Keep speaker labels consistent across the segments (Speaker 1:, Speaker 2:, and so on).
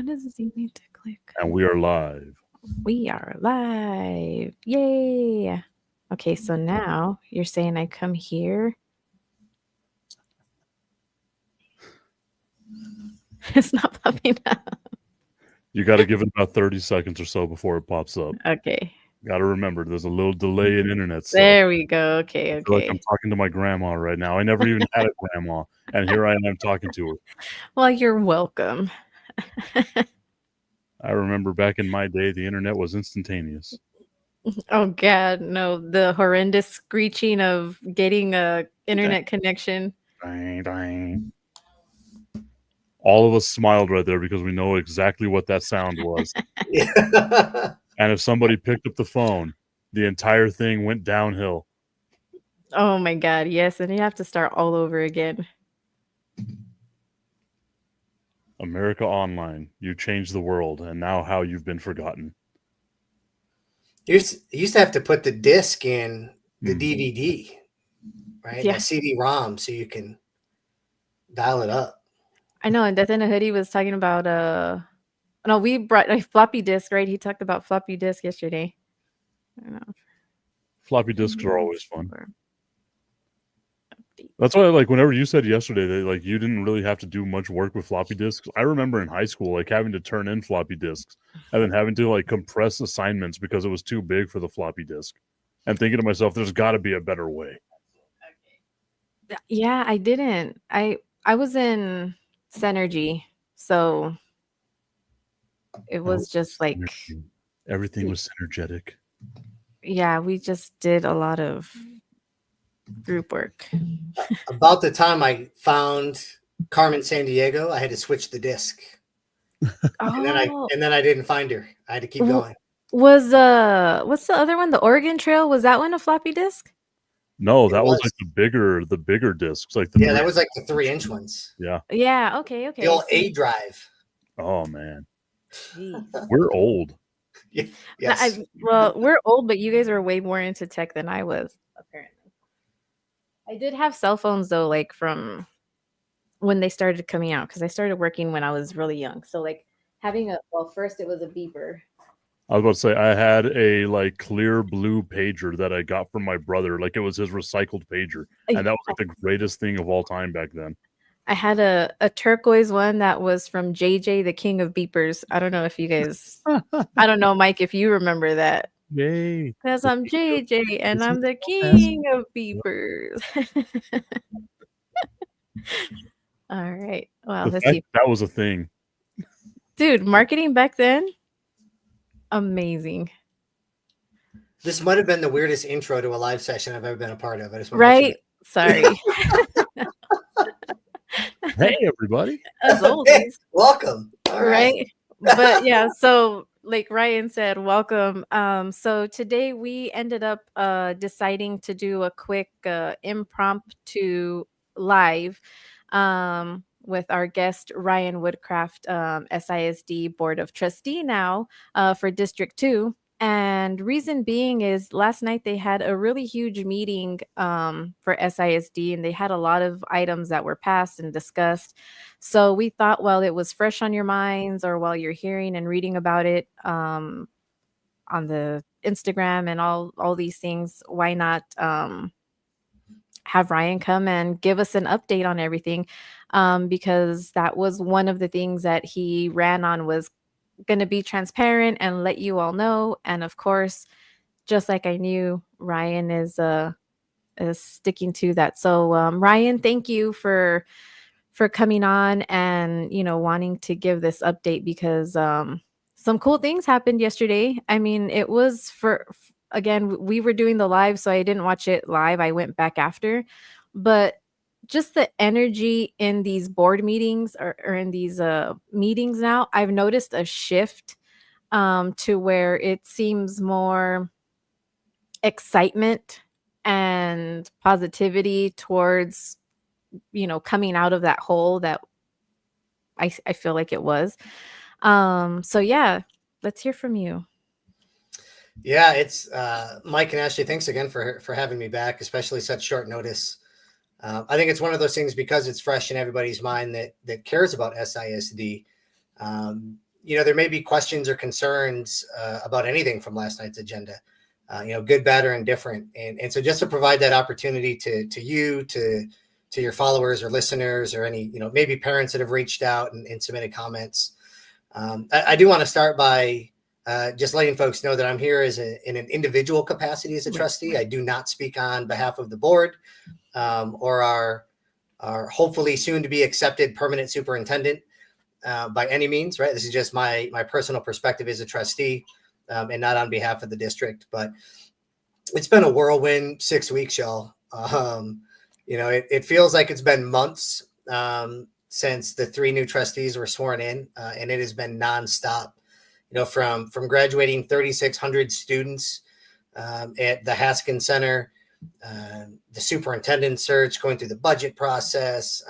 Speaker 1: does it need to click?
Speaker 2: And we are live.
Speaker 1: We are live. Yay. Okay, so now you're saying I come here. It's not popping up.
Speaker 2: You got to give it about 30 seconds or so before it pops up.
Speaker 1: Okay.
Speaker 2: Got to remember, there's a little delay in internet stuff.
Speaker 1: There we go. Okay,
Speaker 2: I feel like I'm
Speaker 1: okay.
Speaker 2: talking to my grandma right now. I never even had a grandma, and here I am talking to her.
Speaker 1: Well, you're welcome.
Speaker 2: I remember back in my day, the internet was instantaneous.
Speaker 1: Oh God, no! The horrendous screeching of getting a internet connection.
Speaker 2: Dang, dang. All of us smiled right there because we know exactly what that sound was. And if somebody picked up the phone, the entire thing went downhill.
Speaker 1: Oh my God, yes, and you have to start all over again.
Speaker 2: America Online, you changed the world, and now how you've been forgotten.
Speaker 3: You used to have to put the disc in the DVD, right?
Speaker 1: Yeah.
Speaker 3: The CD-ROM, so you can dial it up.
Speaker 1: I know, and Death in a Hoodie was talking about no, we brought a floppy disk, right? He talked about floppy disk yesterday. I know.
Speaker 2: Floppy disks are always fun. That's why, like, whenever you said yesterday that, like, you didn't really have to do much work with floppy disks, I remember in high school, like, having to turn in floppy disks and then having to, like, compress assignments because it was too big for the floppy disk and thinking to myself, there's got to be a better way.
Speaker 1: Yeah, I didn't. I was in Synergy, so it was just like
Speaker 2: everything was synergetic.
Speaker 1: Yeah, we just did a lot of group work.
Speaker 3: About the time I found Carmen Sandiego, I had to switch the disc. And then I didn't find her. I had to keep going.
Speaker 1: Was what's the other one? The Oregon Trail, was that one a floppy disk?
Speaker 2: No, that was like the bigger discs, like the
Speaker 3: that was like the 3-inch ones.
Speaker 2: Yeah.
Speaker 1: Yeah, okay.
Speaker 3: The old A drive.
Speaker 2: Oh man. We're old.
Speaker 3: Yes.
Speaker 1: Well, we're old, but you guys are way more into tech than I was, apparently. I did have cell phones though, like from when they started coming out, because I started working when I was really young. So like having first it was a beeper.
Speaker 2: I was about to say I had a like clear blue pager that I got from my brother. Like it was his recycled pager. And that was like the greatest thing of all time back then.
Speaker 1: I had a turquoise one that was from JJ, the king of beepers. I don't know if you guys, I don't know, Mike, if you remember that.
Speaker 2: Yay.
Speaker 1: Because I'm JJ and I'm the king of beepers. All right. Wow. Let's see.
Speaker 2: That was a thing.
Speaker 1: Dude, marketing back then, amazing.
Speaker 3: This might have been the weirdest intro to a live session I've ever been a part of. I just want
Speaker 1: right? Sorry.
Speaker 2: Hey, everybody.
Speaker 1: As always.
Speaker 3: Welcome.
Speaker 1: All right. But yeah, so like Ryan said, welcome. So today we ended up deciding to do a quick impromptu live with our guest Ryan Woodcraft, SISD Board of Trustee now for District 2. And reason being is last night they had a really huge meeting for SISD, and they had a lot of items that were passed and discussed. So we thought while it was fresh on your minds, or while you're hearing and reading about it on the Instagram and all these things, why not have Ryan come and give us an update on everything, because that was one of the things that he ran on, was going to be transparent and let you all know. And of course, just like I knew, Ryan is sticking to that. So Ryan, thank you for coming on and wanting to give this update, because some cool things happened yesterday. I mean, it was again, we were doing the live, so I didn't watch it live. I went back after, but just the energy in these board meetings or in these meetings now, I've noticed a shift to where it seems more excitement and positivity towards, coming out of that hole that I feel like it was. So yeah, let's hear from you.
Speaker 3: Yeah, it's Mike and Ashlee. Thanks again for having me back, especially such short notice. I think it's one of those things, because it's fresh in everybody's mind that cares about SISD. there may be questions or concerns about anything from last night's agenda, good, bad, or indifferent. And so just to provide that opportunity to you, to your followers or listeners or any, maybe parents that have reached out and submitted comments. I do want to start by just letting folks know that I'm here in an individual capacity as a trustee. I do not speak on behalf of the board or our hopefully soon to be accepted permanent superintendent by any means, right? This is just my personal perspective as a trustee and not on behalf of the district. But it's been a whirlwind 6 weeks, y'all. It feels like it's been months since the 3 new trustees were sworn in, and it has been nonstop. From graduating 3,600 students at the Haskins Center, the superintendent search, going through the budget process,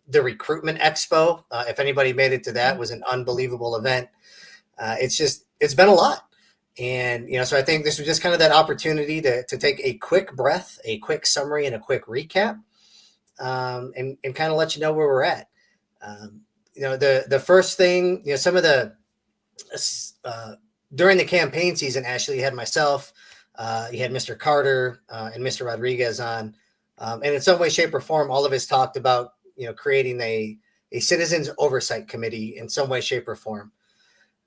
Speaker 3: the recruitment expo. If anybody made it to that, was an unbelievable event. It's been a lot. And, so I think this was just kind of that opportunity to take a quick breath, a quick summary, and a quick recap, and kind of let you know where we're at. The first thing, some of the, during the campaign season, Ashlee, you had myself, you had Mr. Carter and Mr. Rodriguez on. And in some way, shape, or form, all of us talked about, creating a citizens oversight committee in some way, shape, or form.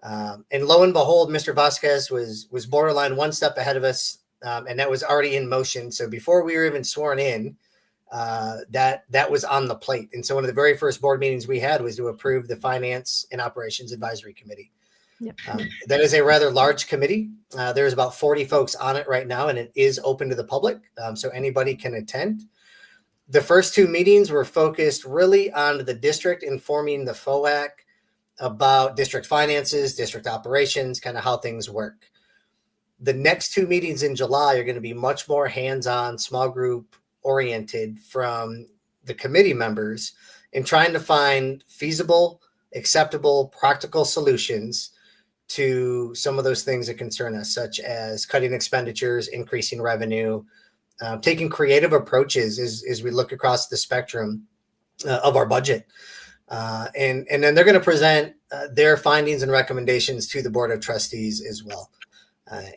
Speaker 3: And lo and behold, Mr. Vasquez was borderline one step ahead of us, and that was already in motion. So before we were even sworn in, that was on the plate. And so one of the very first board meetings we had was to approve the Finance and Operations Advisory Committee.
Speaker 1: Yep.
Speaker 3: That is a rather large committee. There's about 40 folks on it right now, and it is open to the public, so anybody can attend. The first 2 meetings were focused really on the district, informing the FOAC about district finances, district operations, kind of how things work. The next 2 meetings in July are going to be much more hands-on, small group oriented from the committee members in trying to find feasible, acceptable, practical solutions to some of those things that concern us, such as cutting expenditures, increasing revenue, taking creative approaches as we look across the spectrum of our budget. And then they're going to present their findings and recommendations to the Board of Trustees as well.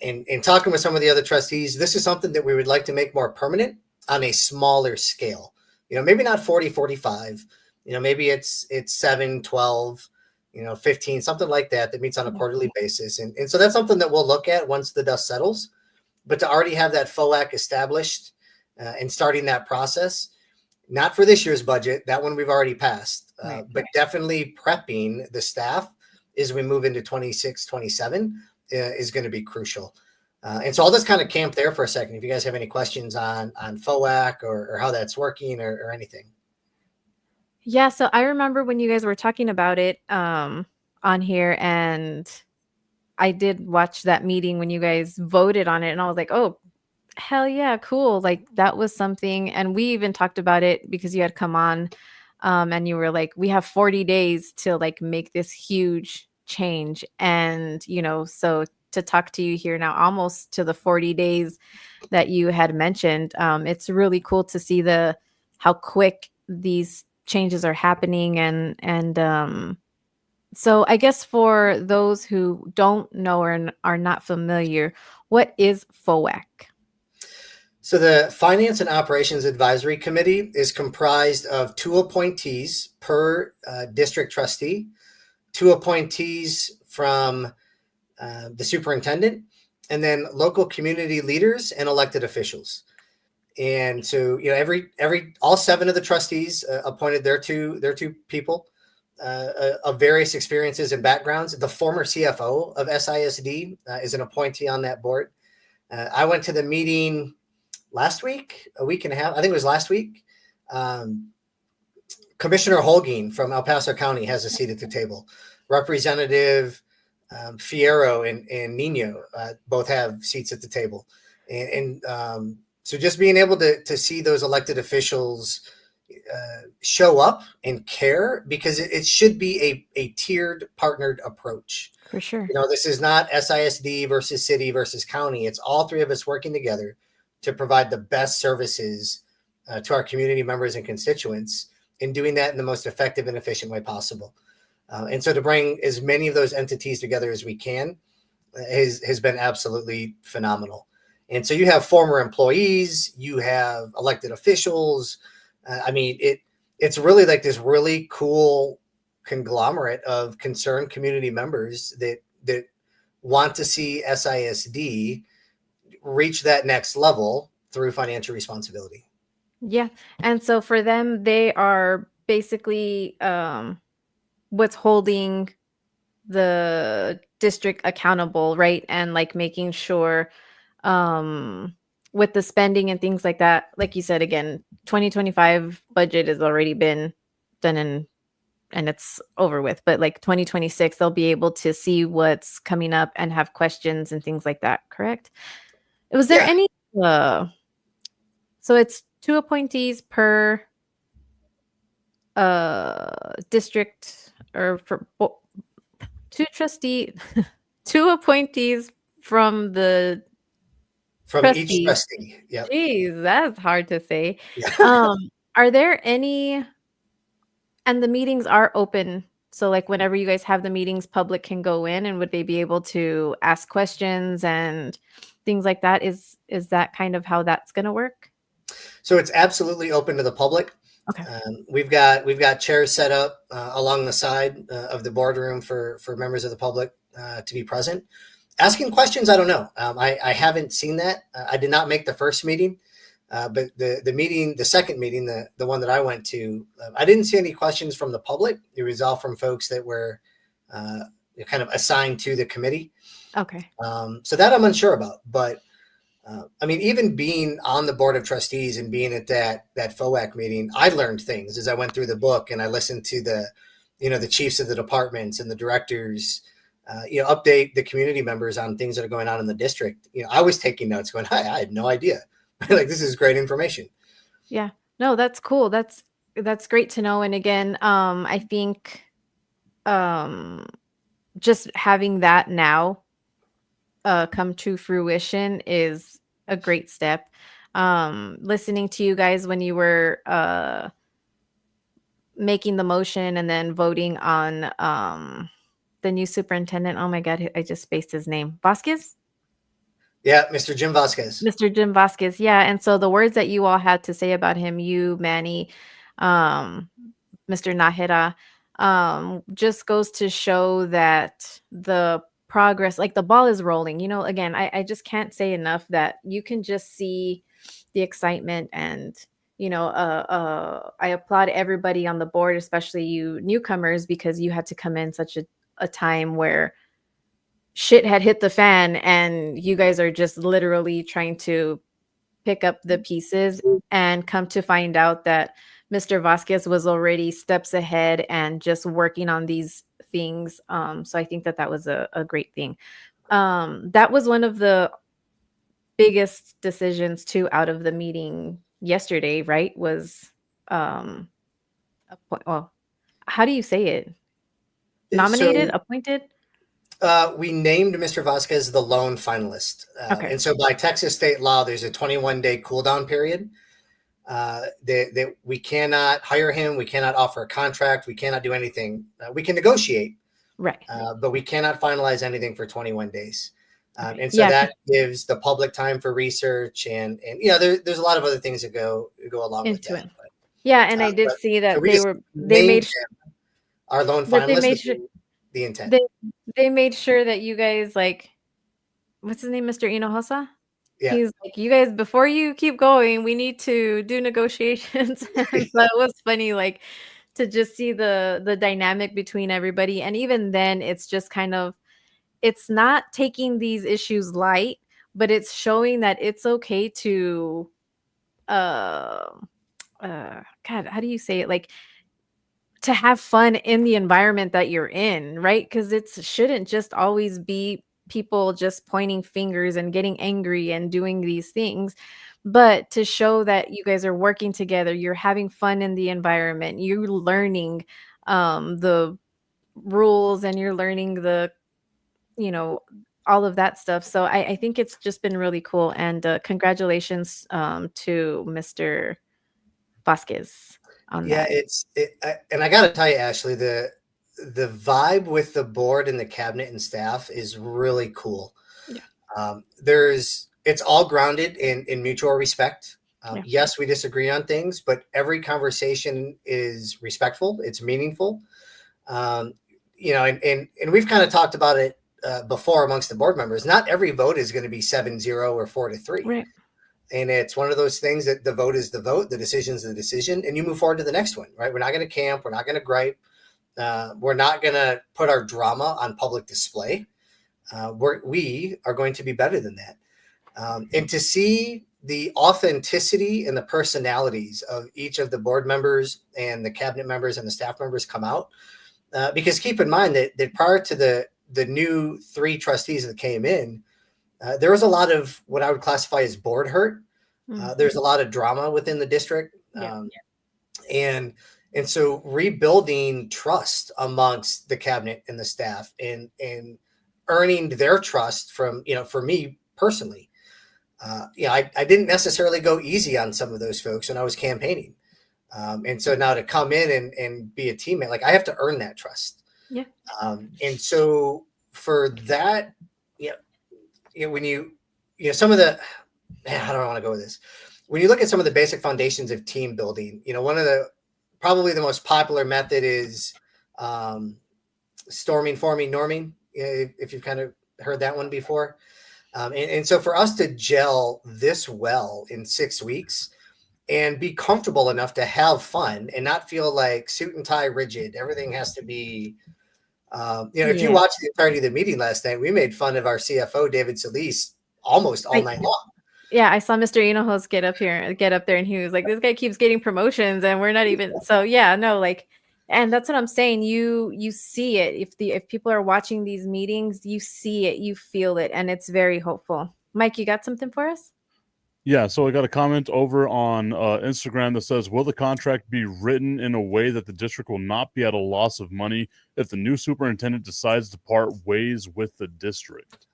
Speaker 3: And talking with some of the other trustees, this is something that we would like to make more permanent on a smaller scale. Maybe not 40, 45, maybe it's 7, 12, 15, something like that meets on a quarterly basis. And so that's something that we'll look at once the dust settles. But to already have that FOAC established and starting that process, not for this year's budget, that one we've already passed, but definitely prepping the staff as we move into 26, 27 is going to be crucial. And so I'll just kind of camp there for a second. If you guys have any questions on FOAC or how that's working or anything.
Speaker 1: Yeah, so I remember when you guys were talking about it on here, and I did watch that meeting when you guys voted on it, and I was like, oh, hell yeah, cool. Like that was something. And we even talked about it because you had come on and you were like, we have 40 days to like make this huge change. And, so to talk to you here now, almost to the 40 days that you had mentioned, it's really cool to see how quick these changes are happening. And so I guess for those who don't know or are not familiar, what is FOAC?
Speaker 3: So the Finance and Operations Advisory Committee is comprised of 2 appointees per district trustee, 2 appointees from the superintendent, and then local community leaders and elected officials. And so, all 7 of the trustees appointed their two people of various experiences and backgrounds. The former CFO of SISD is an appointee on that board. I went to the meeting last week, a week and a half. I think it was last week. Commissioner Holguin from El Paso County has a seat at the table. Representative Fierro and Nino both have seats at the table. And so just being able to see those elected officials show up and care, because it should be a tiered, partnered approach.
Speaker 1: For sure.
Speaker 3: This is not SISD versus city versus county. It's all 3 of us working together to provide the best services to our community members and constituents, and doing that in the most effective and efficient way possible. And so to bring as many of those entities together as we can has been absolutely phenomenal. And so you have former employees, you have elected officials. I mean, it's really like this really cool conglomerate of concerned community members that want to see SISD reach that next level through financial responsibility.
Speaker 1: Yeah. And so for them, they are basically what's holding the district accountable, right? And like making sure with the spending and things like that, like you said, again, 2025 budget has already been done and it's over with, but like 2026 they'll be able to see what's coming up and have questions and things like that, correct? Was there
Speaker 3: Yeah.
Speaker 1: any so it's 2 appointees per district, or for 2 trustee 2 appointees from the
Speaker 3: From each
Speaker 1: trustees.
Speaker 3: trustee. Yep.
Speaker 1: Jeez, that's hard to say.
Speaker 3: Yeah.
Speaker 1: Are there any, and the meetings are open, so like whenever you guys have the meetings, public can go in, and would they be able to ask questions and things like that? Is that kind of how that's going to work?
Speaker 3: So it's absolutely open to the public.
Speaker 1: Okay.
Speaker 3: We've got chairs set up along the side of the boardroom for members of the public to be present. Asking questions, I don't know. I haven't seen that. I did not make the first meeting, but the second meeting, the one that I went to, I didn't see any questions from the public. It was all from folks that were kind of assigned to the committee.
Speaker 1: Okay.
Speaker 3: So that I'm unsure about, but I mean, even being on the board of trustees and being at that FOAC meeting, I learned things as I went through the book, and I listened to the chiefs of the departments and the directors, update the community members on things that are going on in the district. I was taking notes going, I had no idea. Like, this is great information.
Speaker 1: Yeah. No, that's cool. That's great to know. And again, I think just having that now come to fruition is a great step. Listening to you guys when you were making the motion and then voting on the new superintendent. Oh my God, I just spaced his name. Vasquez?
Speaker 3: Yeah, Mr. Jim Vasquez.
Speaker 1: Mr. Jim Vasquez. Yeah. And so the words that you all had to say about him, you, Manny, Mr. Nahira, just goes to show that the progress, like the ball is rolling. Again, I just can't say enough that you can just see the excitement. And I applaud everybody on the board, especially you newcomers, because you had to come in such a time where shit had hit the fan and you guys are just literally trying to pick up the pieces, and come to find out that Mr. Vasquez was already steps ahead and just working on these things. So I think that was a great thing. That was one of the biggest decisions too out of the meeting yesterday, right? Was well, how do you say it? Nominated, appointed?
Speaker 3: We named Mr. Vasquez the lone finalist.
Speaker 1: Okay.
Speaker 3: And so by Texas state law, there's a 21-day cool down period that we cannot hire him. We cannot offer a contract. We cannot do anything. We can negotiate,
Speaker 1: Right.
Speaker 3: But we cannot finalize anything for 21 days. And so
Speaker 1: Yeah.
Speaker 3: that gives the public time for research and there's a lot of other things that go along
Speaker 1: Into
Speaker 3: with that.
Speaker 1: it. Yeah, and I did see that
Speaker 3: so
Speaker 1: they made
Speaker 3: our lone
Speaker 1: that they
Speaker 3: finalist
Speaker 1: made
Speaker 3: was
Speaker 1: sure
Speaker 3: the intent.
Speaker 1: they made sure that you guys, like, what's his name, Mr. Inohosa?
Speaker 3: Yeah.
Speaker 1: He's like, you guys, before you keep going, we need to do negotiations. And so it was funny, like, to just see the dynamic between everybody. And even then, it's just kind of, it's not taking these issues light, but it's showing that it's okay to God, how do you say it? Like, to have fun in the environment that you're in, right? Because it shouldn't just always be people just pointing fingers and getting angry and doing these things, but to show that you guys are working together, you're having fun in the environment, you're learning the rules, and you're learning the, all of that stuff. So I think it's just been really cool. And congratulations to Mr. Vasquez on that.
Speaker 3: And I got to tell you, Ashlee, the vibe with the board and the cabinet and staff is really cool.
Speaker 1: Yeah.
Speaker 3: It's all grounded in mutual respect.
Speaker 1: Yeah.
Speaker 3: Yes, we disagree on things, but every conversation is respectful. It's meaningful. Um, and we've kind of talked about it before amongst the board members. Not every vote is going to be 7-0 or 4-3.
Speaker 1: Right.
Speaker 3: And it's one of those things that the vote is the vote, the decision is the decision, and you move forward to the next one, right? We're not going to camp. We're not going to gripe. We're not going to put our drama on public display. We are going to be better than that. And to see the authenticity and the personalities of each of the board members and the cabinet members and the staff members come out, because keep in mind that prior to the new 3 trustees that came in, there was a lot of what I would classify as board hurt. There's a lot of drama within the district. And so rebuilding trust amongst the cabinet and the staff and earning their trust from, for me personally, I didn't necessarily go easy on some of those folks when I was campaigning. And so now to come in and be a teammate, like I have to earn that trust.
Speaker 1: Yeah.
Speaker 3: And so for that, when some of the, how do I want to go with this? When you look at some of the basic foundations of team building, one of probably the most popular method is storming, forming, norming. If you've kind of heard that one before. And so for us to gel this well in 6 weeks and be comfortable enough to have fun and not feel like suit and tie rigid, everything has to be, if you watched the entirety of the meeting last night, we made fun of our CFO, David Solis, almost all night long.
Speaker 1: Yeah, I saw Mr. Enohos get up there, and he was like, "This guy keeps getting promotions, and we're not even." So yeah, no, like, and that's what I'm saying. You see it if people are watching these meetings, you see it, you feel it, and it's very hopeful. Mike, you got something for us?
Speaker 2: Yeah, so I got a comment over on Instagram that says, will the contract be written in a way that the district will not be at a loss of money if the new superintendent decides to part ways with the district?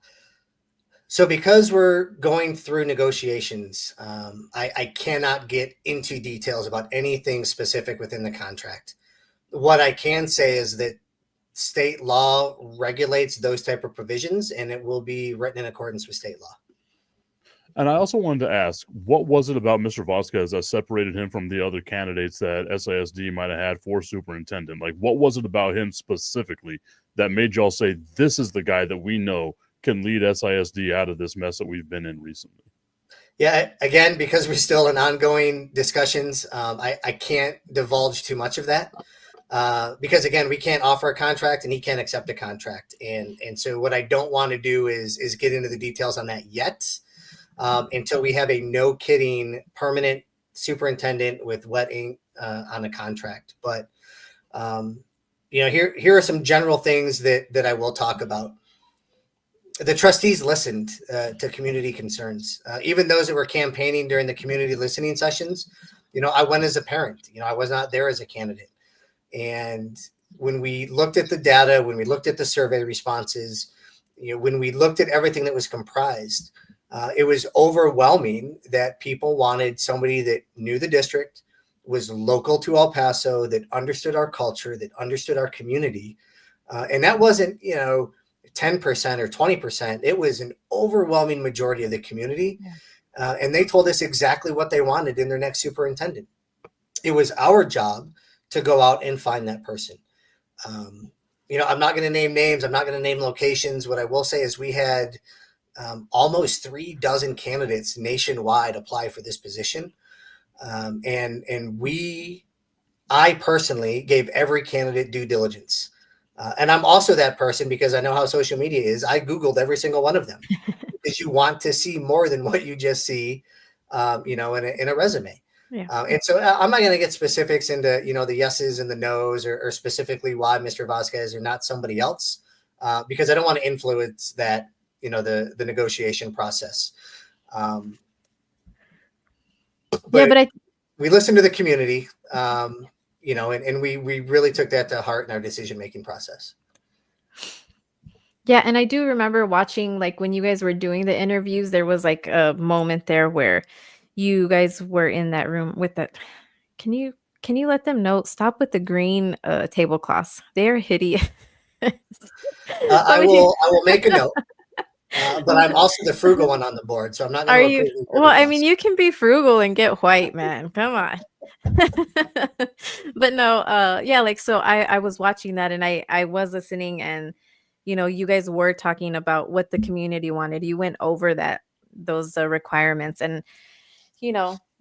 Speaker 3: So because we're going through negotiations, I cannot get into details about anything specific within the contract. What I can say is that state law regulates those type of provisions, and it will be written in accordance with state law.
Speaker 2: And I also wanted to ask, what was it about Mr. Vasquez that separated him from the other candidates that SISD might have had for superintendent? Like, what was it about him specifically that made y'all say, this is the guy that we know can lead SISD out of this mess that we've been in recently?
Speaker 3: Yeah, again, because we're still in ongoing discussions, I can't divulge too much of that. Because again, we can't offer a contract and he can't accept a contract. And so what I don't want to do is get into the details on that yet. Until we have a no kidding permanent superintendent with wet ink on a contract. But here are some general things that I will talk about. The trustees listened to community concerns, even those that were campaigning during the community listening sessions. I went as a parent. I was not there as a candidate. And when we looked at the data, when we looked at the survey responses, when we looked at everything that was comprised, it was overwhelming that people wanted somebody that knew the district, was local to El Paso, that understood our culture, that understood our community. And that wasn't, 10% or 20%. It was an overwhelming majority of the community. Yeah. And they told us exactly what they wanted in their next superintendent. It was our job to go out and find that person. I'm not going to name names. I'm not going to name locations. What I will say is we had almost 36 candidates nationwide apply for this position. I personally gave every candidate due diligence. And I'm also that person because I know how social media is. I Googled every single one of them because you want to see more than what you just see, in a resume. Yeah. And so I'm not going to get specifics into, the yeses and the nos or specifically why Mr. Vasquez or not somebody else, because I don't want to influence that, the negotiation process. But we listened to the community, and we really took that to heart in our decision-making process.
Speaker 1: Yeah. And I do remember watching, like, when you guys were doing the interviews, there was like a moment there where you guys were in that room with that. Can you can you let them know, stop with the green tablecloths? They are hideous.
Speaker 3: I
Speaker 1: I mean,
Speaker 3: will make a note. But I'm also the frugal one on the board, so I'm not going
Speaker 1: are
Speaker 3: to
Speaker 1: you?
Speaker 3: approve these
Speaker 1: Well, I mean,
Speaker 3: tablecloths.
Speaker 1: you can be frugal and get white, man. Come on. But no, yeah, like so I was watching that and I was listening, and you guys were talking about what the community wanted. You went over those requirements, and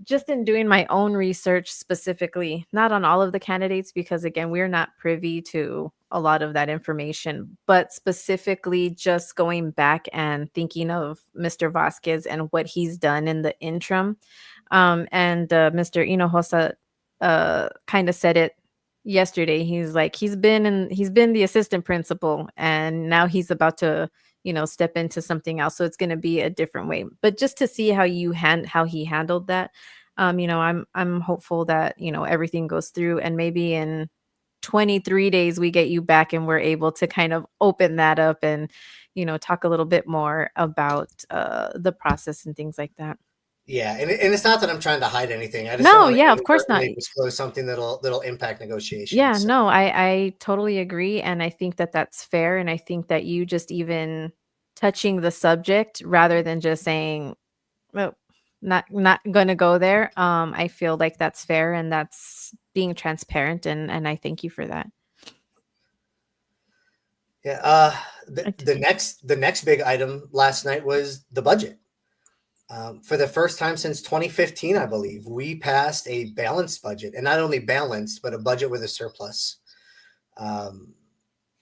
Speaker 1: just in doing my own research specifically, not on all of the candidates, because again, we're not privy to a lot of that information, but specifically just going back and thinking of Mr. Vasquez and what he's done in the interim. And Mr. Hinojosa kind of said it yesterday. He's like, he's been the assistant principal, and now he's about to step into something else, so it's going to be a different way. But just to see how he handled that, I'm hopeful that everything goes through, and maybe in 23 days we get you back and we're able to kind of open that up and talk a little bit more about the process and things like that.
Speaker 3: Yeah, and it's not that I'm trying to hide anything. I just don't
Speaker 1: No,
Speaker 3: want to
Speaker 1: yeah, of course not.
Speaker 3: inadvertently disclose something that'll impact
Speaker 1: Yeah,
Speaker 3: negotiations. So,
Speaker 1: no, I totally agree, and I think that that's fair, and I think that you just even touching the subject rather than just saying, "Oh, not going to go there." I feel like that's fair, and that's being transparent, and I thank you for that.
Speaker 3: yeah,
Speaker 1: I d-
Speaker 3: the next big item last night was the budget. For the first time since 2015, I believe, we passed a balanced budget, and not only balanced, but a budget with a surplus. Um,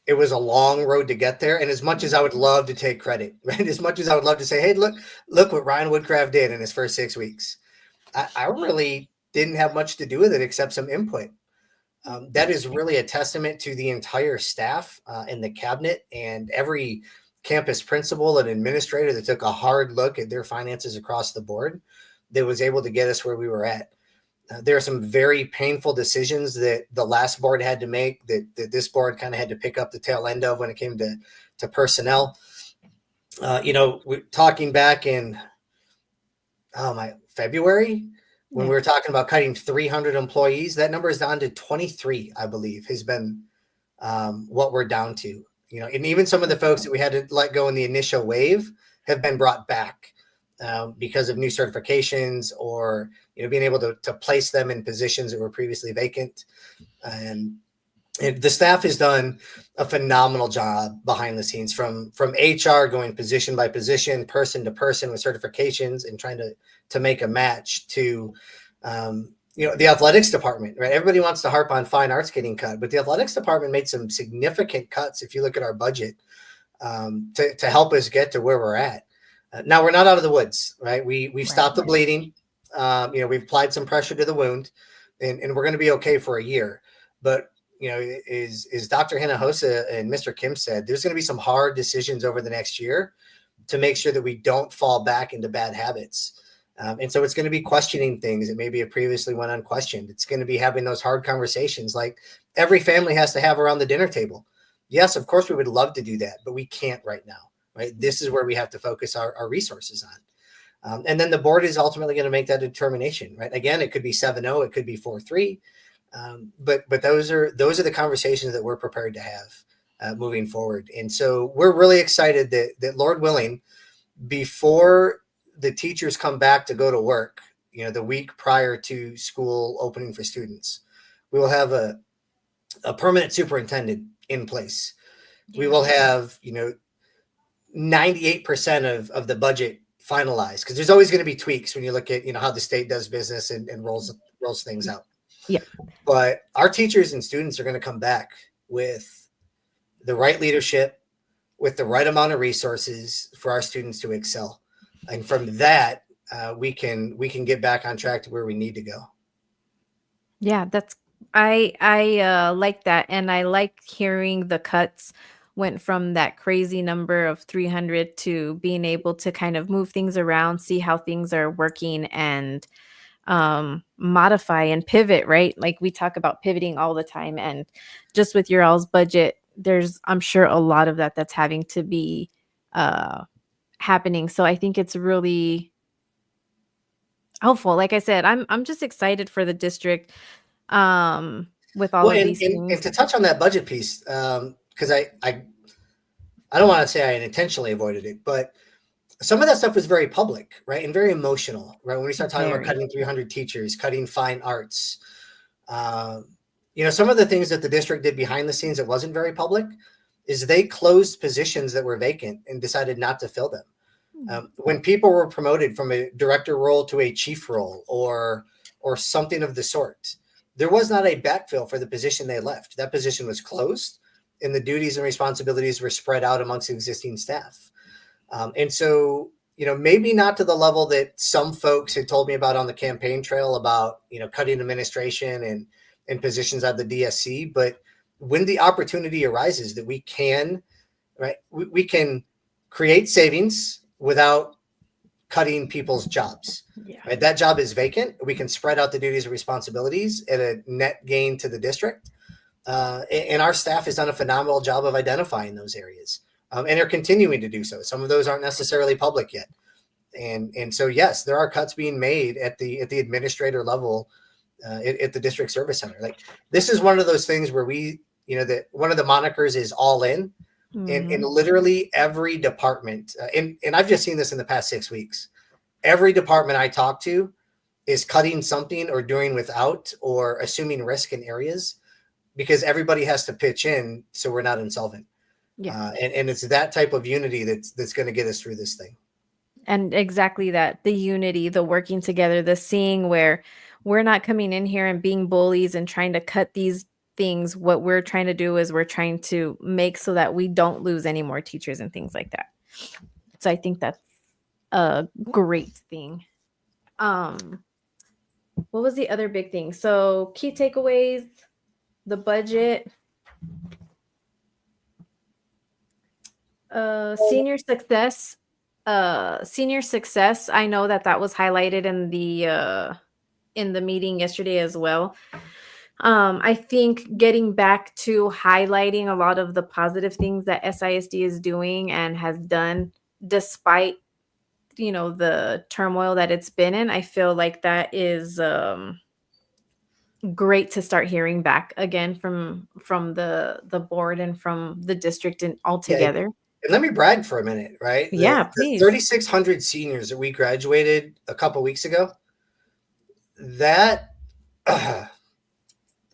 Speaker 3: it was a long road to get there, and as much as I would love to take credit, right? As much as I would love to say, "Hey, look what Ryan Woodcraft did in his first 6 weeks," I really didn't have much to do with it except some input. That is really a testament to the entire staff in the cabinet and every campus principal and administrator that took a hard look at their finances across the board that was able to get us where we were at. There are some very painful decisions that the last board had to make that this board kind of had to pick up the tail end of when it came to personnel. We're talking back in February when
Speaker 1: yeah,
Speaker 3: we were talking about cutting 300 employees. That number is down to 23, I believe, has been what we're down to. And even some of the folks that we had to let go in the initial wave have been brought back because of new certifications or being able to place them in positions that were previously vacant. And the staff has done a phenomenal job behind the scenes, from HR going position by position, person to person with certifications and trying to make a match to the athletics department, right? Everybody wants to harp on fine arts getting cut, but the athletics department made some significant cuts if you look at our budget to help us get to where we're at. Now we're not out of the woods, right? We've
Speaker 1: right.
Speaker 3: stopped the bleeding. We've applied some pressure to the wound, and we're going to be okay for a year. But is Dr. Hinojosa and Mr. Kim said, there's going to be some hard decisions over the next year to make sure that we don't fall back into bad habits. And so it's going to be questioning things that maybe previously went unquestioned. It's going to be having those hard conversations like every family has to have around the dinner table. Yes, of course, we would love to do that, but we can't right now, right? This is where we have to focus our resources on. And then the board is ultimately going to make that determination, right? Again, it could be 7-0, it could be 4-3. But those are the conversations that we're prepared to have moving forward. And so we're really excited that Lord willing, before the teachers come back to go to work, the week prior to school opening for students, we will have a permanent superintendent in place.
Speaker 1: Yeah.
Speaker 3: We will have 98% of the budget finalized, because there's always going to be tweaks when you look at how the state does business and rolls things out.
Speaker 1: Yeah.
Speaker 3: But our teachers and students are going to come back with the right leadership, with the right amount of resources for our students to excel. And from that, we can get back on track to where we need to go.
Speaker 1: Yeah, that's I like that, and I like hearing the cuts went from that crazy number of 300 to being able to kind of move things around, see how things are working, and modify and pivot, right? Like we talk about pivoting all the time, and just with your all's budget, there's I'm sure a lot of that's having to be happening. So I think it's really helpful. Like I said, I'm just excited for the district. with all
Speaker 3: Well,
Speaker 1: of these
Speaker 3: and
Speaker 1: things.
Speaker 3: to touch on that budget piece, because I don't want to say I intentionally avoided it, but some of that stuff was very public, right, and very emotional, right? When we start talking about
Speaker 1: Very.
Speaker 3: cutting 300 teachers, cutting fine arts, um, some of the things that the district did behind the scenes that wasn't very public is they closed positions that were vacant and decided not to fill them. When people were promoted from a director role to a chief role or something of the sort, there was not a backfill for the position they left. That position was closed, and the duties and responsibilities were spread out amongst existing staff. And so, maybe not to the level that some folks had told me about on the campaign trail about, cutting administration and positions at the DSC. But when the opportunity arises that we can, right, we can create savings without cutting people's jobs.
Speaker 1: Yeah.
Speaker 3: Right? That job is vacant. We can spread out the duties and responsibilities at a net gain to the district. And our staff has done a phenomenal job of identifying those areas. And they're continuing to do so. Some of those aren't necessarily public yet. And so, yes, there are cuts being made at the administrator level at the district service center. Like, this is one of those things where we, that one of the monikers is all in. And literally every department, and I've just seen this in the past 6 weeks, every department I talk to is cutting something or doing without or assuming risk in areas because everybody has to pitch in so we're not insolvent.
Speaker 1: Yeah.
Speaker 3: And it's that type of unity that's going to get us through this thing.
Speaker 1: And exactly that, the unity, the working together, the seeing where we're not coming in here and being bullies and trying to cut these things. What we're trying to do is we're trying to make so that we don't lose any more teachers and things like that. So I think that's a great thing. What was the other big thing? So key takeaways, the budget, senior success. Senior success. I know that was highlighted in the meeting yesterday as well. I think getting back to highlighting a lot of the positive things that SISD is doing and has done despite the turmoil that it's been in. I feel like that is great to start hearing back again from the board and from the district and all together.
Speaker 3: And let me brag for a minute, right?
Speaker 1: Yeah,
Speaker 3: the
Speaker 1: please.
Speaker 3: 3,600 seniors that we graduated a couple weeks ago, that I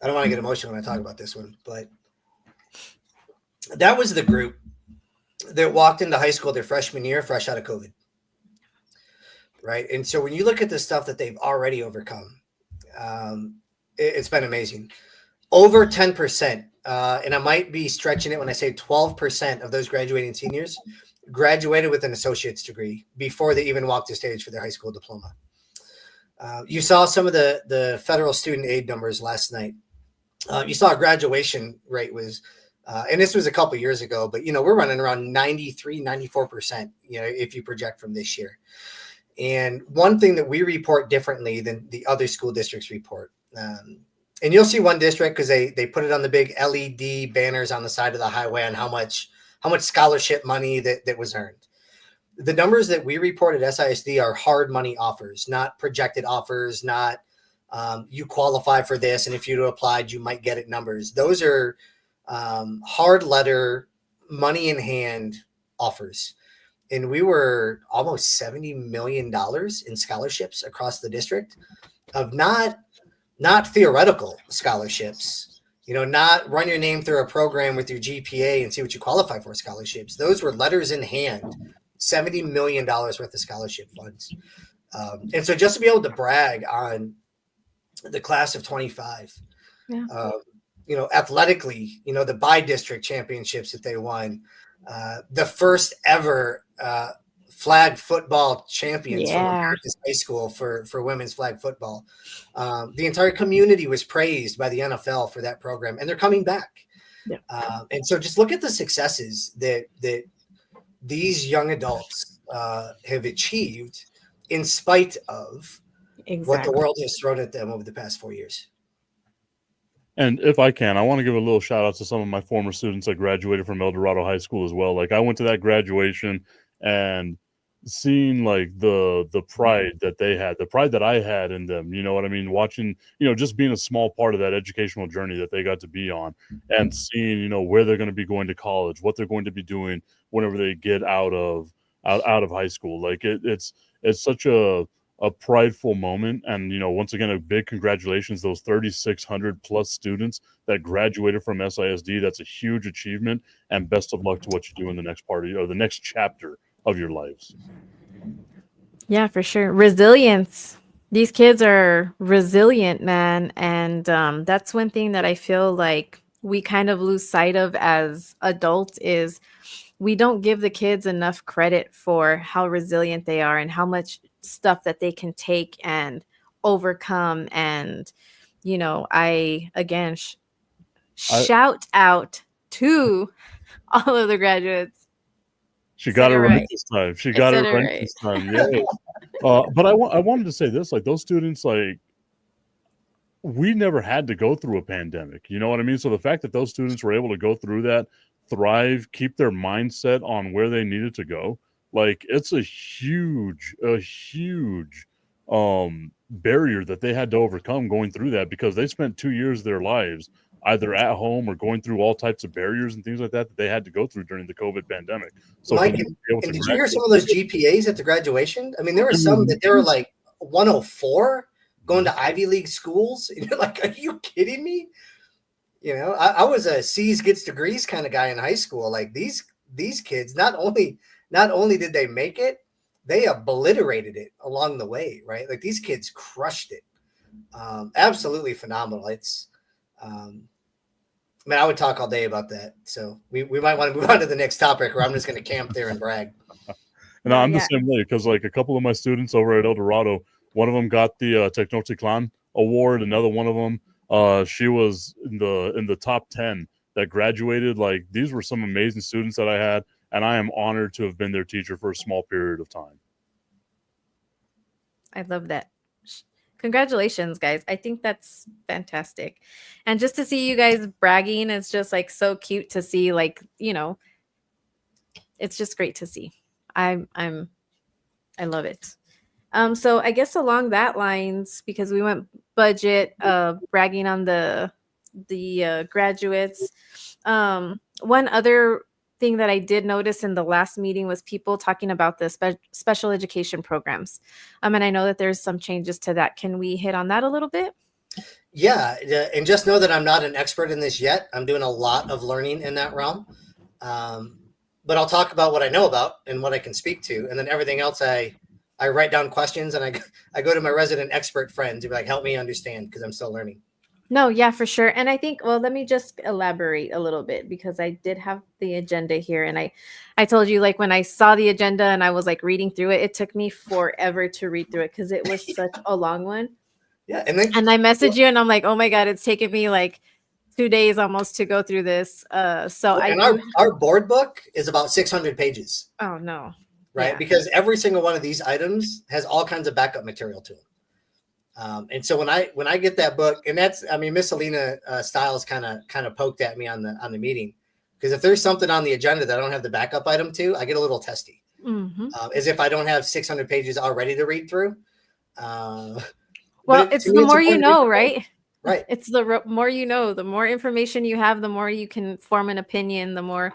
Speaker 3: don't want to get emotional when I talk about this one, but that was the group that walked into high school their freshman year, fresh out of COVID. Right. And so when you look at the stuff that they've already overcome, it's been amazing. Over 10%, and I might be stretching it when I say 12% of those graduating seniors graduated with an associate's degree before they even walked the stage for their high school diploma. You saw some of the federal student aid numbers last night. You saw a graduation rate was, and this was a couple years ago, but, we're running around 93, 94%, if you project from this year. And one thing that we report differently than the other school districts report, and you'll see one district because they put it on the big LED banners on the side of the highway on how much scholarship money that was earned. The numbers that we report at SISD are hard money offers, not projected offers, not you qualify for this, and if you applied, you might get it numbers. Those are hard letter, money in hand offers. And we were almost $70 million in scholarships across the district of not theoretical scholarships, not run your name through a program with your GPA and see what you qualify for scholarships. Those were letters in hand, $70 million worth of scholarship funds. And so just to be able to brag on the class of 25, athletically, the by-district championships that they won, the first ever flag football champions from America's high school for women's flag football. The entire community was praised by the NFL for that program, and they're coming back. Yeah. And so just look at the successes that these young adults have achieved in spite of what the world has thrown at them over the past 4 years.
Speaker 2: And if I can, I want to give a little shout out to some of my former students that graduated from El Dorado High School as well. Like, I went to that graduation, and seeing like the pride that they had, the pride that I had in them, you know what I mean? Watching, just being a small part of that educational journey that they got to be on, and seeing, where they're going to be going to college, what they're going to be doing whenever they get out of high school. Like it's such a prideful moment. And once again, a big congratulations, those 3,600 plus students that graduated from SISD. That's a huge achievement, and best of luck to what you do in the next part of or the next chapter of your lives.
Speaker 1: Yeah, for sure. Resilience. These kids are resilient, man. And that's one thing that I feel like we kind of lose sight of as adults is we don't give the kids enough credit for how resilient they are and how much stuff that they can take and overcome. And, I, again, shout out to all of the graduates.
Speaker 2: She
Speaker 1: Said
Speaker 2: got
Speaker 1: it
Speaker 2: it right
Speaker 1: right.
Speaker 2: this time. She
Speaker 1: I
Speaker 2: got it
Speaker 1: said it
Speaker 2: right
Speaker 1: right.
Speaker 2: this time. Yeah. But I wanted to say this, like those students, like we never had to go through a pandemic. You know what I mean? So the fact that those students were able to go through that, thrive, keep their mindset on where they needed to go, like it's a huge barrier that they had to overcome going through that, because they spent 2 years of their lives either at home or going through all types of barriers and things like that they had to go through during the COVID pandemic. So for
Speaker 3: Mike,
Speaker 2: them to be able
Speaker 3: and
Speaker 2: to
Speaker 3: did you hear some
Speaker 2: graduate,
Speaker 3: of those GPAs at the graduation? I mean, there were some that they were like 104 going to Ivy League schools. And you're like, are you kidding me? I was a C's gets degrees kind of guy in high school. Like these kids, not only did they make it, they obliterated it along the way, right? Like these kids crushed it. Absolutely phenomenal. It's, I would talk all day about that. So we might want to move on to the next topic, or I'm just going to camp there and brag.
Speaker 2: And I'm the same way, because like a couple of my students over at El Dorado, one of them got the Tecnoticlan award. Another one of them, she was in the top 10 that graduated. Like these were some amazing students that I had, and I am honored to have been their teacher for a small period of time.
Speaker 1: I love that. Congratulations, guys. I think that's fantastic. And just to see you guys bragging is just like so cute to see, like, it's just great to see. I love it. So I guess along that lines, because we went budget, bragging on the graduates. One other thing that I did notice in the last meeting was people talking about the special education programs. And I know that there's some changes to that. Can we hit on that a little bit?
Speaker 3: Yeah, and just know that I'm not an expert in this yet. I'm doing a lot of learning in that realm. But I'll talk about what I know about and what I can speak to, and then everything else I write down questions, and I go to my resident expert friends who be like, help me understand, because I'm still learning.
Speaker 1: No, yeah, for sure. And I think, well, let me just elaborate a little bit, because I did have the agenda here. And I told you, like, when I saw the agenda and I was like reading through it, it took me forever to read through it because it was such a long one.
Speaker 3: Yeah.
Speaker 1: And I messaged you and I'm like, oh my God, it's taken me like 2 days almost to go through this.
Speaker 3: Our board book is about 600 pages.
Speaker 1: Oh, no.
Speaker 3: Right. Yeah. Because every single one of these items has all kinds of backup material to them. And so when I get that book, and that's, Miss Alina Stiles kind of poked at me on the meeting, because if there's something on the agenda that I don't have the backup item to, I get a little testy, as if I don't have 600 pages already to read through.
Speaker 1: Well, it's the more you know, right?
Speaker 3: Right.
Speaker 1: It's the more you know, the more information you have, the more you can form an opinion, the more.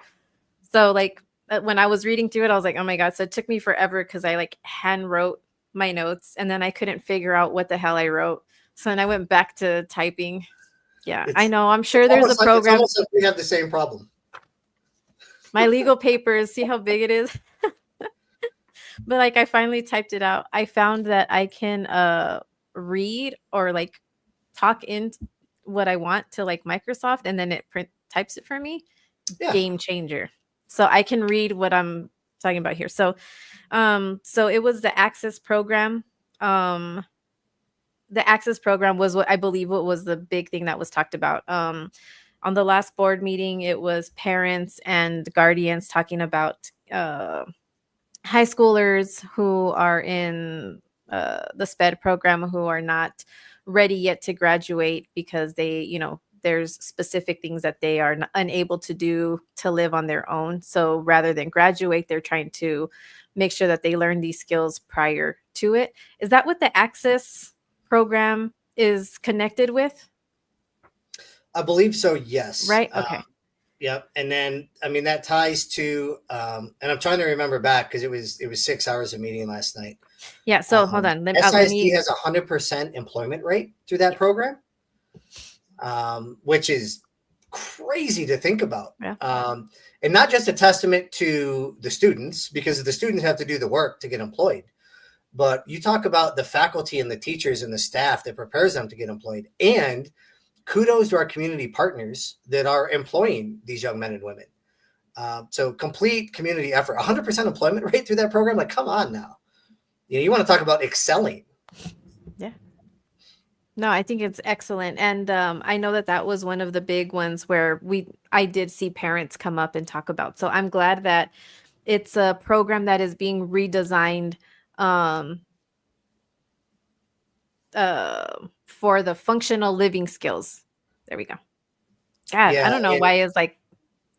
Speaker 1: So like when I was reading through it, I was like, oh my God. So it took me forever because I like hand wrote my notes and then I couldn't figure out what the hell I wrote. So then I went back to typing. Yeah, I know. I'm sure there's a program.
Speaker 3: It's almost like we have the same problem.
Speaker 1: My legal papers, see how big it is? But like I finally typed it out. I found that I can read or like talk in what I want to like Microsoft, and then it types it for me. Yeah. Game changer. So I can read what I'm talking about here. So it was the Access program. The Access program was what I believe what was the big thing that was talked about. On the last board meeting, it was parents and guardians talking about high schoolers who are in the SPED program who are not ready yet to graduate because they there's specific things that they are unable to do to live on their own. So rather than graduate, they're trying to make sure that they learn these skills prior to it. Is that what the Access program is connected with?
Speaker 3: I believe so, yes.
Speaker 1: Right? Okay.
Speaker 3: Yep. And then, I mean, that ties to, and I'm trying to remember back because it was 6 hours of meeting last night.
Speaker 1: Yeah. So hold on. Let
Speaker 3: SISD
Speaker 1: me.
Speaker 3: has 100% employment rate through that program, which is crazy to think about.
Speaker 1: Yeah.
Speaker 3: And not just a testament to the students, because the students have to do the work to get employed, but you talk about the faculty and the teachers and the staff that prepares them to get employed. And kudos to our community partners that are employing these young men and women. So complete community effort, 100% employment rate through that program. Like, come on now. You want to talk about excelling.
Speaker 1: Yeah. No, I think it's excellent. And I know that was one of the big ones where I did see parents come up and talk about. So I'm glad that it's a program that is being redesigned for the functional living skills. There we go. God, I don't know why it's like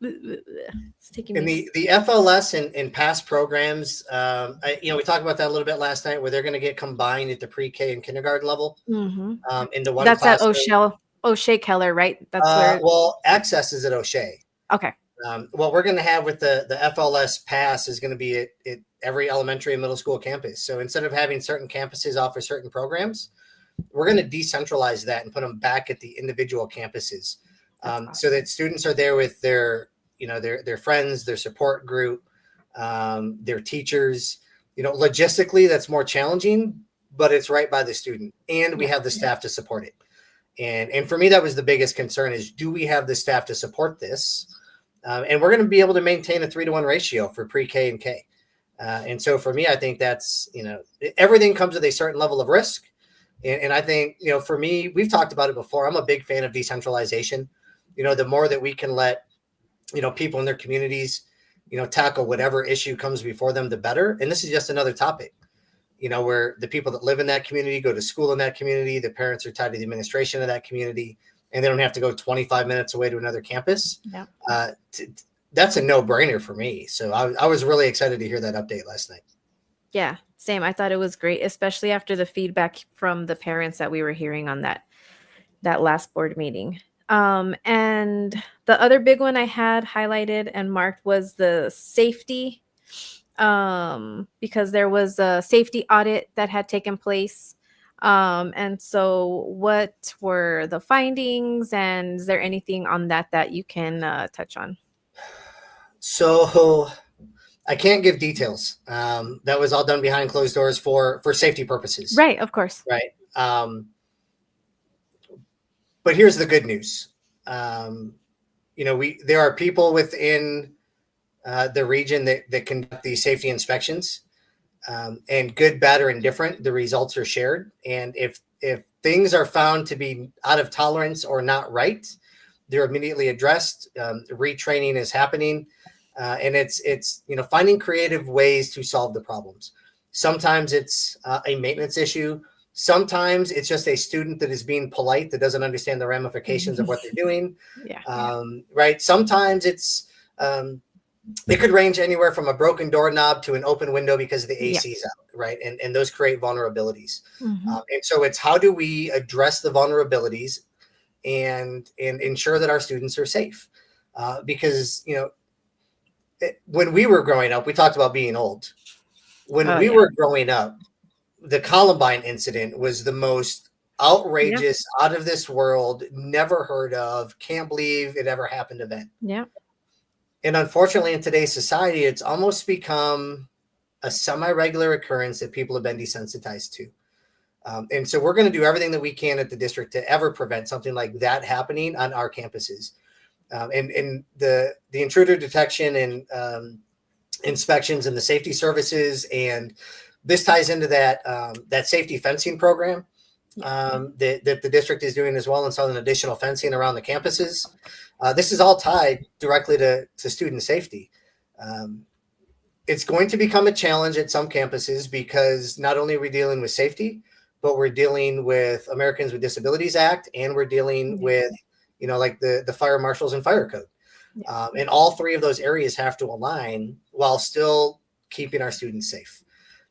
Speaker 1: it's taking me.
Speaker 3: The FLS and past programs, we talked about that a little bit last night, where they're going to get combined at the pre-K and kindergarten level into one
Speaker 1: That's
Speaker 3: class.
Speaker 1: at O'Shea Keller, right? That's where.
Speaker 3: Well, Access is at O'Shea.
Speaker 1: Okay.
Speaker 3: What we're going to have with the FLS pass is going to be at every elementary and middle school campus. So instead of having certain campuses offer certain programs, we're going to decentralize that and put them back at the individual campuses, awesome. So that students are there with their friends, their support group, their teachers. Logistically, that's more challenging, but it's right by the student, and we have the staff to support it. And for me, that was the biggest concern: is do we have the staff to support this? And we're going to be able to maintain a 3-to-1 ratio for pre-K and K. And so for me, I think that's everything comes with a certain level of risk. And I think, for me, we've talked about it before. I'm a big fan of decentralization. The more that we can let, people in their communities, tackle whatever issue comes before them, the better. And this is just another topic, where the people that live in that community go to school in that community. The parents are tied to the administration of that community, and they don't have to go 25 minutes away to another campus. Yeah. That's a no-brainer for me. So I was really excited to hear that update last night.
Speaker 1: Yeah, same. I thought it was great, especially after the feedback from the parents that we were hearing on that last board meeting. And the other big one I had highlighted and marked was the safety, because there was a safety audit that had taken place. And so what were the findings, and is there anything on that you can touch on?
Speaker 3: So I can't give details. That was all done behind closed doors for safety purposes.
Speaker 1: Right, of course.
Speaker 3: Right. But here's the good news. There are people within the region that conduct these safety inspections, and good, bad, or indifferent, the results are shared. And if things are found to be out of tolerance or not right, they're immediately addressed. Retraining is happening. And it's finding creative ways to solve the problems. Sometimes it's a maintenance issue. Sometimes it's just a student that is being polite, that doesn't understand the ramifications of what they're doing. Right. Sometimes it's it could range anywhere from a broken doorknob to an open window because the AC is out. Right. And those create vulnerabilities. And so it's how do we address the vulnerabilities and ensure that our students are safe? Because, when we were growing up, we talked about being old. When we were growing up, the Columbine incident was the most outrageous, out of this world, never heard of, can't believe it ever happened event. Yeah. And unfortunately, in today's society, it's almost become a semi-regular occurrence that people have been desensitized to. And so we're going to do everything that we can at the district to ever prevent something like that happening on our campuses. And the intruder detection and inspections and the safety services, and this ties into that safety fencing program that the district is doing as well, installing additional fencing around the campuses. This is all tied directly to student safety. It's going to become a challenge at some campuses because not only are we dealing with safety, but we're dealing with Americans with Disabilities Act, and we're dealing with like the fire marshals and fire code.
Speaker 1: Yeah.
Speaker 3: And all three of those areas have to align while still keeping our students safe.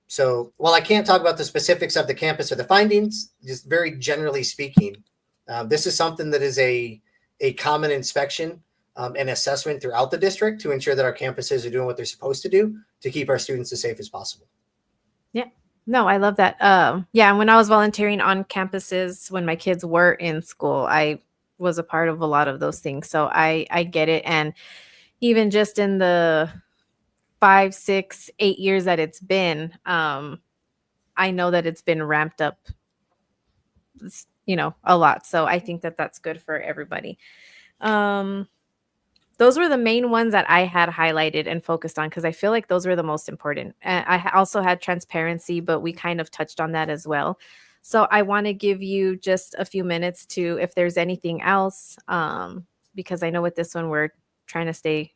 Speaker 3: So while I can't talk about the specifics of the campus or the findings, just very generally speaking, this is something that is a common inspection and assessment throughout the district to ensure that our campuses are doing what they're supposed to do to keep our students as safe as possible.
Speaker 1: Yeah. No, I love that. Yeah, and when I was volunteering on campuses when my kids were in school, I was a part of a lot of those things. So I get it. And even just in the 5, 6, 8 years that it's been, I know that it's been ramped up, a lot. So I think that that's good for everybody. Those were the main ones that I had highlighted and focused on because I feel like those were the most important. I also had transparency, but we kind of touched on that as well. So I want to give you just a few minutes to, if there's anything else, because I know with this one we're trying to stay,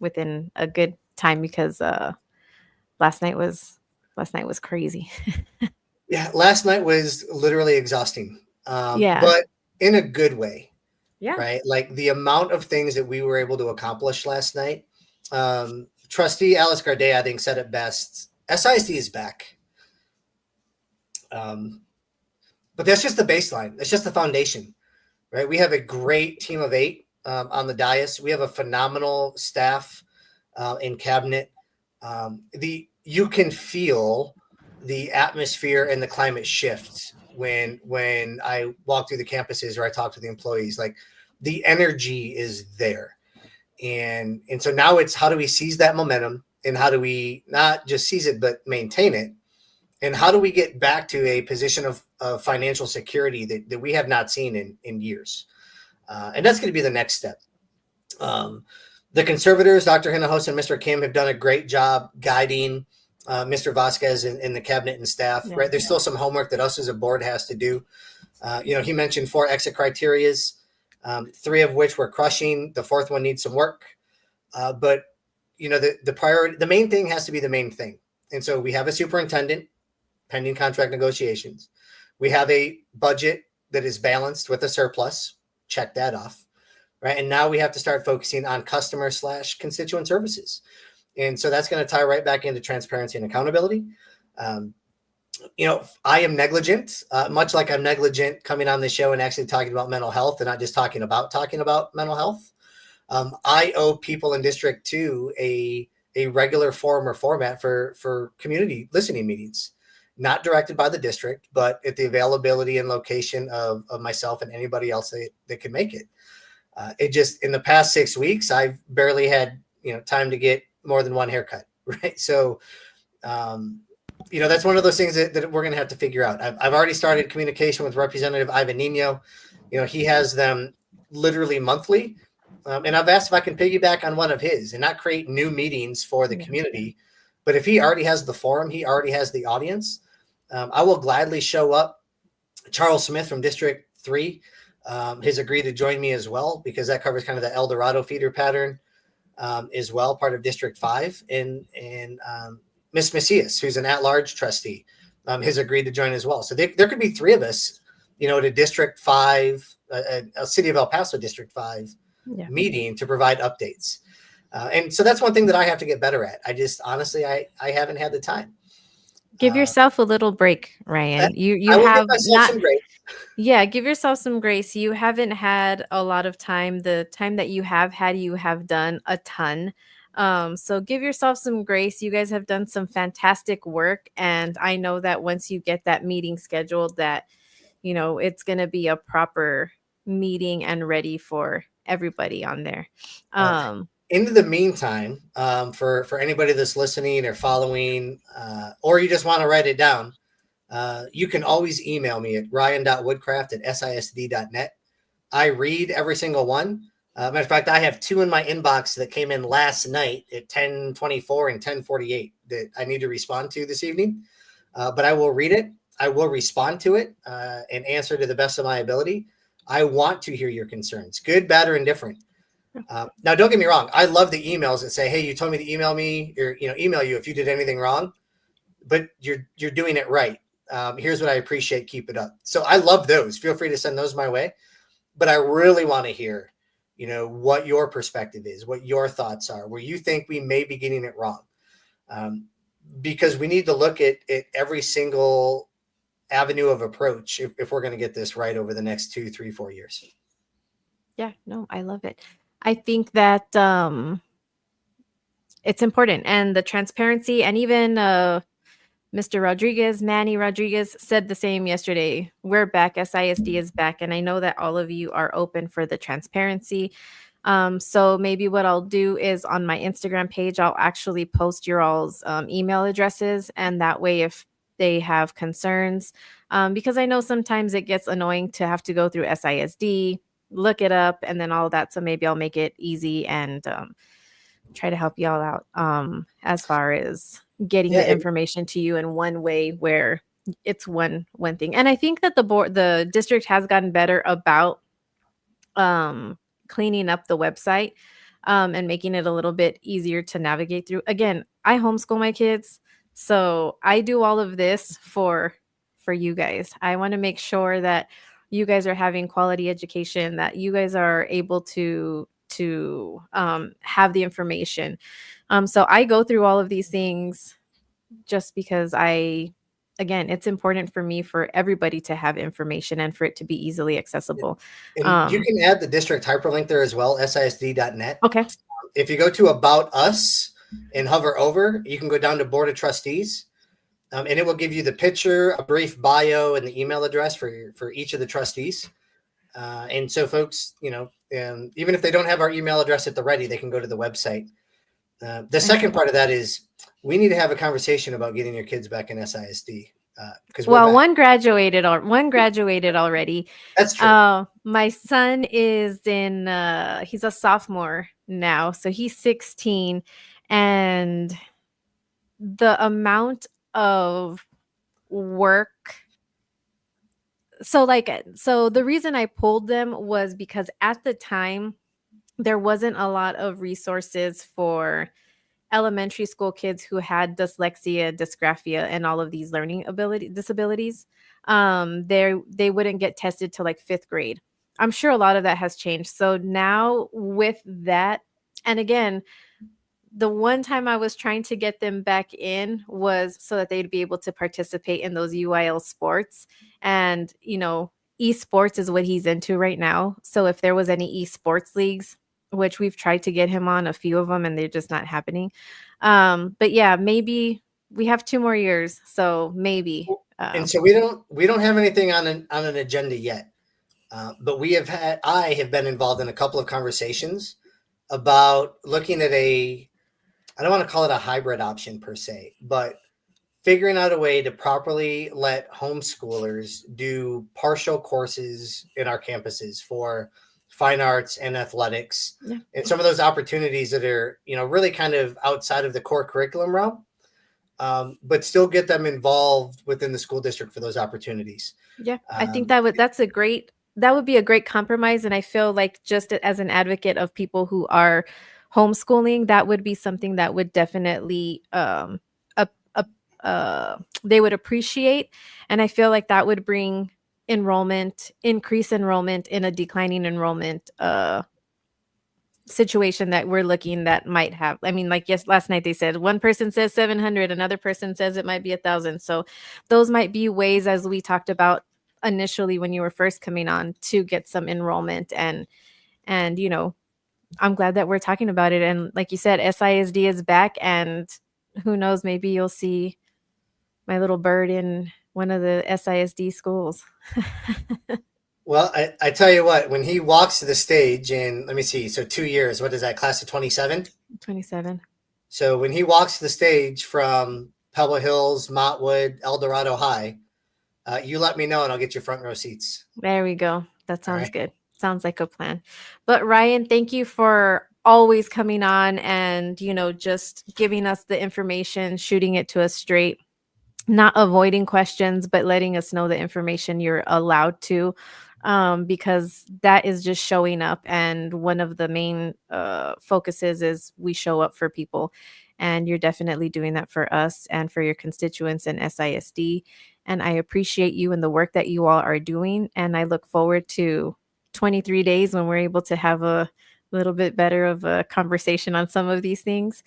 Speaker 1: within a good time because last night was crazy.
Speaker 3: Yeah, last night was literally exhausting,
Speaker 1: Yeah.
Speaker 3: but in a good way.
Speaker 1: Yeah.
Speaker 3: Right. Like the amount of things that we were able to accomplish last night. Trustee Alice Garday, I think, said it best. SISD is back. But that's just the baseline. That's just the foundation, right? We have a great team of 8 on the dais. We have a phenomenal staff in cabinet. You can feel the atmosphere and the climate shift when I walk through the campuses or I talk to the employees. Like the energy is there. And so now it's how do we seize that momentum and how do we not just seize it, but maintain it? And how do we get back to a position of financial security that we have not seen in years? And that's going to be the next step. The conservators, Dr. Hinojosa and Mr. Kim, have done a great job guiding Mr. Vasquez and the cabinet and staff, right? There's still some homework that us as a board has to do. He mentioned 4 exit criterias, 3 of which we're crushing. The 4th one needs some work. But the priority, the main thing has to be the main thing. And so we have a superintendent pending contract negotiations. We have a budget that is balanced with a surplus. Check that off. Right. And now we have to start focusing on customer/constituent services. And so that's going to tie right back into transparency and accountability. I am negligent, much like I'm negligent coming on the show and actually talking about mental health and not just talking about mental health. I owe people in District 2 a regular forum or format for community listening meetings, not directed by the district, but at the availability and location of myself and anybody else that can make it. It just, in the past 6 weeks, I've barely had, time to get more than one haircut. Right. So, that's one of those things that we're going to have to figure out. I've already started communication with Representative Ivan Nino. He has them literally monthly. And I've asked if I can piggyback on one of his and not create new meetings for the community. But if he already has the forum, he already has the audience, I will gladly show up. Charles Smith from District 3 has agreed to join me as well, because that covers kind of the El Dorado feeder pattern as well, part of District 5. And Miss Macias, who's an at-large trustee, has agreed to join as well. So there could be 3 of us, at a District 5, a City of El Paso District 5 meeting to provide updates. And so that's one thing that I have to get better at. I just, honestly, I haven't had the time.
Speaker 1: Give yourself a little break, Ryan. You
Speaker 3: I will
Speaker 1: have
Speaker 3: give myself some grace.
Speaker 1: Yeah, give yourself some grace. You haven't had a lot of time. The time that you have had, you have done a ton. So give yourself some grace. You guys have done some fantastic work. And I know that once you get that meeting scheduled, that, it's going to be a proper meeting and ready for everybody on there.
Speaker 3: In the meantime, for anybody that's listening or following, or you just want to write it down, you can always email me at ryan.woodcraft@sisd.net. I read every single one. Matter of fact, I have 2 in my inbox that came in last night at 10:24 and 10:48 that I need to respond to this evening. But I will read it. I will respond to it and answer to the best of my ability. I want to hear your concerns, good, bad, or indifferent. Now, don't get me wrong. I love the emails that say, "Hey, you told me to email me," or email you if you did anything wrong, but you're doing it right. Here's what I appreciate. Keep it up. So I love those. Feel free to send those my way. but I really want to hear, what your perspective is, what your thoughts are, where you think we may be getting it wrong. Because we need to look at every single avenue of approach if we're going to get this right over the next 2, 3, 4 years.
Speaker 1: Yeah, no, I love it. I think that it's important, and the transparency, and even Mr. Rodriguez, Manny Rodriguez, said the same yesterday. We're back. SISD is back. And I know that all of you are open for the transparency. So maybe what I'll do is on my Instagram page, I'll actually post your all's email addresses. And that way, if they have concerns, because I know sometimes it gets annoying to have to go through SISD, look it up, and then all that. So maybe I'll make it easy and try to help y'all out as far as getting the information to you in one way where it's one thing. And I think that the district has gotten better about cleaning up the website and making it a little bit easier to navigate through. Again, I homeschool my kids, so I do all of this for you guys. I want to make sure that you guys are having quality education, that you guys are able to have the information. So I go through all of these things just because again, it's important for me for everybody to have information and for it to be easily accessible.
Speaker 3: And you can add the district hyperlink there as well, sisd.net.
Speaker 1: Okay.
Speaker 3: If you go to About Us and hover over, you can go down to Board of Trustees, and it will give you the picture, a brief bio, and the email address for each of the trustees. And so folks, even if they don't have our email address at the ready, they can go to the website. The second part of that is we need to have a conversation about getting your kids back in SISD. Because
Speaker 1: one graduated already.
Speaker 3: That's true.
Speaker 1: My son is he's a sophomore now, so he's 16, and the amount of work. So the reason I pulled them was because at the time there wasn't a lot of resources for elementary school kids who had dyslexia, dysgraphia, and all of these learning disabilities. They wouldn't get tested till like 5th grade. I'm sure a lot of that has changed. So now with that, and again, the one time I was trying to get them back in was so that they'd be able to participate in those UIL sports. And, esports is what he's into right now. So if there was any esports leagues, which we've tried to get him on a few of them and they're just not happening. But yeah, maybe we have 2 more years. So maybe.
Speaker 3: And so we don't have anything on an agenda yet. But I have been involved in a couple of conversations about looking at I don't want to call it a hybrid option per se, but figuring out a way to properly let homeschoolers do partial courses in our campuses for fine arts and athletics, and some of those opportunities that are, really kind of outside of the core curriculum realm, but still get them involved within the school district for those opportunities.
Speaker 1: Yeah, I think that would be a great compromise. And I feel like just as an advocate of people who are homeschooling, that would be something that would definitely they would appreciate. And I feel like that would bring increase enrollment in a declining enrollment situation that we're looking that might have. I mean, like, yes, last night they said one person says 700, another person says it might be 1,000. So those might be ways, as we talked about initially when you were first coming on, to get some enrollment. And I'm glad that we're talking about it. And like you said, SISD is back, and who knows, maybe you'll see my little bird in one of the SISD schools.
Speaker 3: Well, I tell you what, when he walks to the stage in, let me see, so 2 years, what is that, class of 27?
Speaker 1: 27.
Speaker 3: So when he walks to the stage from Pebble Hills, Montwood, El Dorado High, you let me know and I'll get you front row seats.
Speaker 1: There we go. That sounds good. Sounds like a plan. But Ryan, thank you for always coming on and, just giving us the information, shooting it to us straight, not avoiding questions, but letting us know the information you're allowed to, because that is just showing up. And one of the main focuses is we show up for people. And you're definitely doing that for us and for your constituents in SISD. And I appreciate you and the work that you all are doing. And I look forward to 23 days when we're able to have a little bit better of a conversation on some of these things.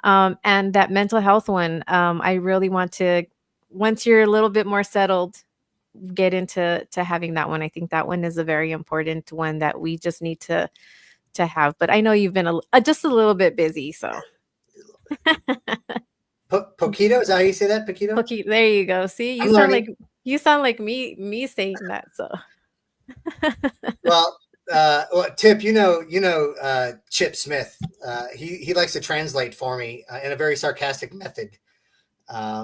Speaker 1: And that mental health one, I really want to, once you're a little bit more settled, get into having that one. I think that one is a very important one that we just need to have. But I know you've been just a little bit busy, so.
Speaker 3: Poquito, is that how you say that? Poquito?
Speaker 1: There you go. See, you sound like me saying that. So.
Speaker 3: Well, Tip, Chip Smith. He likes to translate for me in a very sarcastic method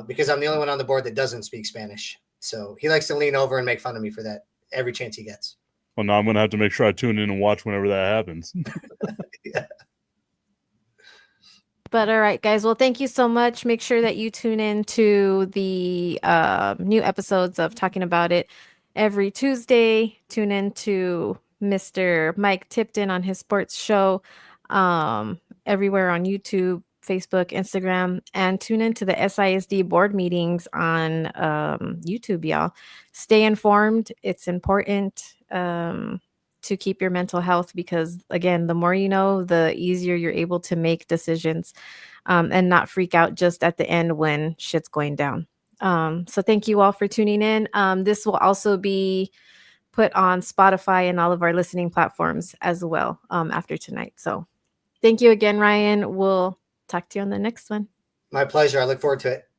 Speaker 3: because I'm the only one on the board that doesn't speak Spanish. So he likes to lean over and make fun of me for that every chance he gets.
Speaker 2: Well, now I'm going to have to make sure I tune in and watch whenever that happens.
Speaker 3: Yeah.
Speaker 1: But all right, guys. Well, thank you so much. Make sure that you tune in to the new episodes of Talking About It every Tuesday. Tune in to Mr. Mike Tipton on his sports show everywhere on YouTube, Facebook, Instagram, and tune into the SISD board meetings on YouTube, y'all. Stay informed. It's important to keep your mental health because, again, the more you know, the easier you're able to make decisions and not freak out just at the end when shit's going down. So thank you all for tuning in. This will also be put on Spotify and all of our listening platforms as well after tonight. So thank you again, Ryan. We'll talk to you on the next one.
Speaker 3: My pleasure. I look forward to it.